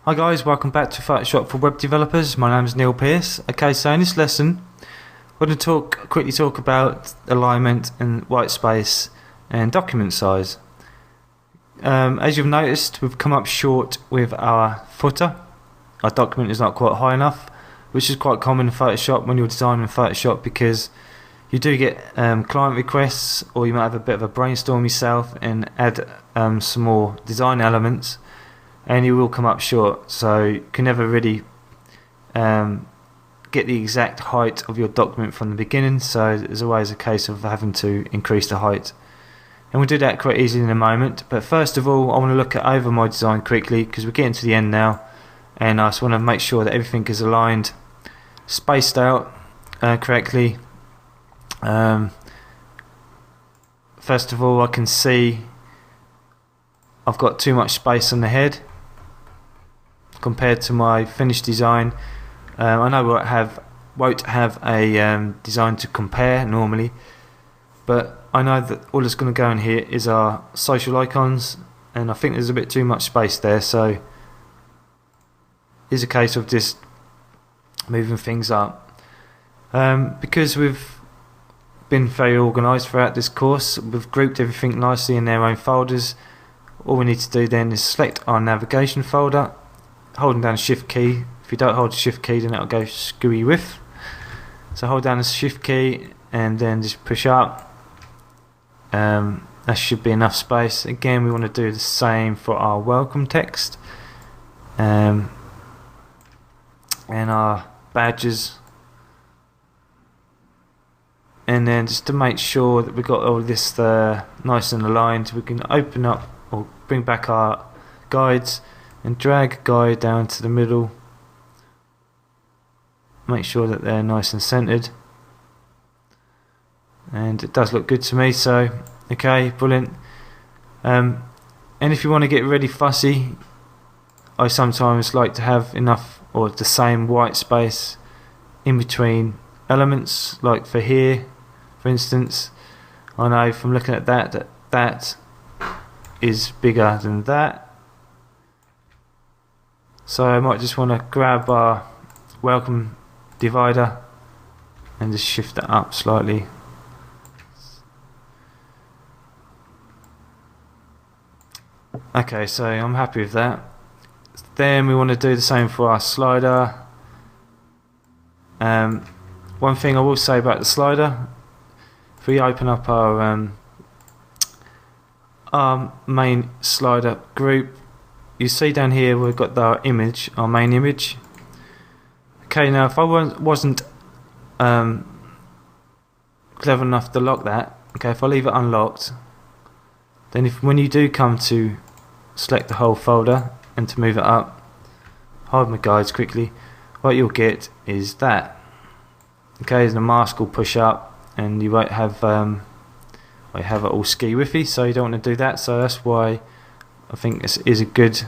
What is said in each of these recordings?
Hi guys, welcome back to Photoshop for web developers. My name is Neil Pearce. Okay, so in this lesson we're going to quickly talk about alignment and white space and document size. As you've noticed, we've come up short with our footer. Our document is not quite high enough, which is quite common in Photoshop when you're designing Photoshop, because you do get client requests, or you might have a bit of a brainstorm yourself and add some more design elements, and you will come up short. So you can never really get the exact height of your document from the beginning, so there's always a case of having to increase the height, and we'll do that quite easily in a moment. But first of all, I want to look over my design quickly, because we're getting to the end now, and I just want to make sure that everything is aligned, spaced out correctly. First of all, I can see I've got too much space on the head compared to my finished design. I know won't have a design to compare normally, but I know that all that's going to go in here is our social icons, and I think there's a bit too much space there, so it's a case of just moving things up. Because we've been very organised throughout this course, we've grouped everything nicely in their own folders. All we need to do then is select our navigation folder, holding down the shift key. If you don't hold the shift key, then it'll go screwy with. So hold down the shift key and then just push up. That should be enough space. Again, we want to do the same for our welcome text and our badges. And then just to make sure that we've got all this nice and aligned, we can open up or bring back our guides and drag a guide down to the middle. Make sure that they're nice and centered, and it does look good to me. So okay, brilliant. And if you want to get really fussy, I sometimes like to have enough or the same white space in between elements. Like for here, for instance, I know from looking at that is bigger than that, so I might just want to grab our welcome divider and just shift that up slightly. Okay, so I'm happy with that. Then we want to do the same for our slider. One thing I will say about the slider, if we open up our main slider group, you see down here we've got our image, our main image. Okay, now if I wasn't clever enough to lock that, okay, if I leave it unlocked, then when you do come to select the whole folder and to move it up, hide my guides quickly, what you'll get is that. Okay, the mask will push up and you won't have it all ski-whiffy, so you don't want to do that. So that's why I think this is a good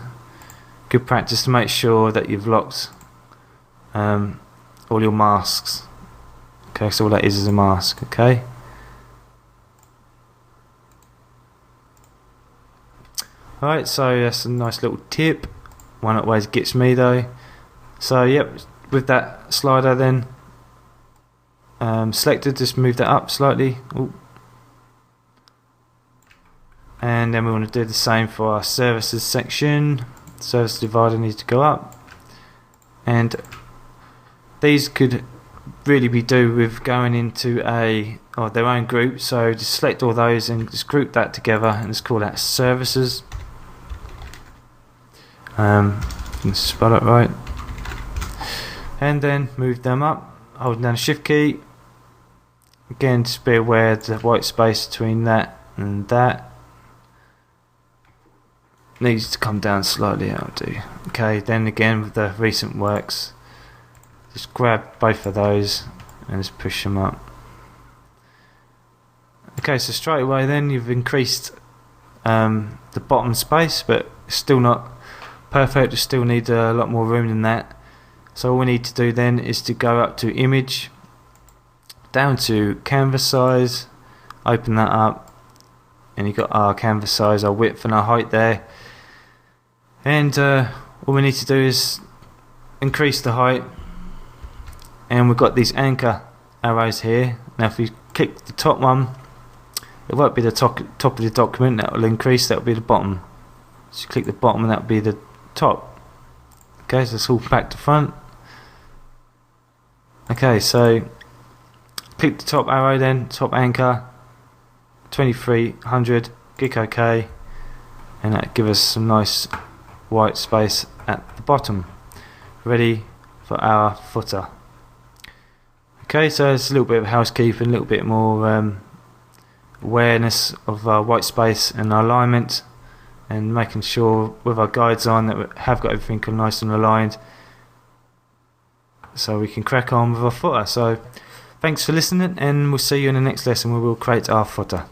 practice to make sure that you've locked all your masks. Okay, so all that is a mask. Okay. Alright, so that's a nice little tip. One that always gets me though. So yep, with that slider then selected, just move that up slightly. Ooh. And then we want to do the same for our services section. Service divider needs to go up, and these could really be do with going into their own group. So just select all those and just group that together and just call that services. Can spell it right, and then move them up, holding down the shift key. Again, just be aware of the white space between that and that needs to come down slightly. I'll do. Okay, then again with the recent works, just grab both of those and just push them up. Okay, so straight away then you've increased the bottom space, but it's still not perfect. You still need a lot more room than that. So all we need to do then is to go up to image, down to canvas size, open that up, and you've got our canvas size, our width and our height there. And all we need to do is increase the height, and we've got these anchor arrows here. Now if we click the top one, it won't be the top of the document, that will increase, that will be the bottom. So you click the bottom and that will be the top. Okay, so it's all back to front. Okay, so click the top arrow then, top anchor, 2300, click OK, and that gives us some nice white space at the bottom, ready for our footer. Okay, so it's a little bit of housekeeping, a little bit more awareness of our white space and our alignment, and making sure with our guides on that we have got everything nice and aligned, so we can crack on with our footer. So thanks for listening, and we'll see you in the next lesson where we'll create our footer.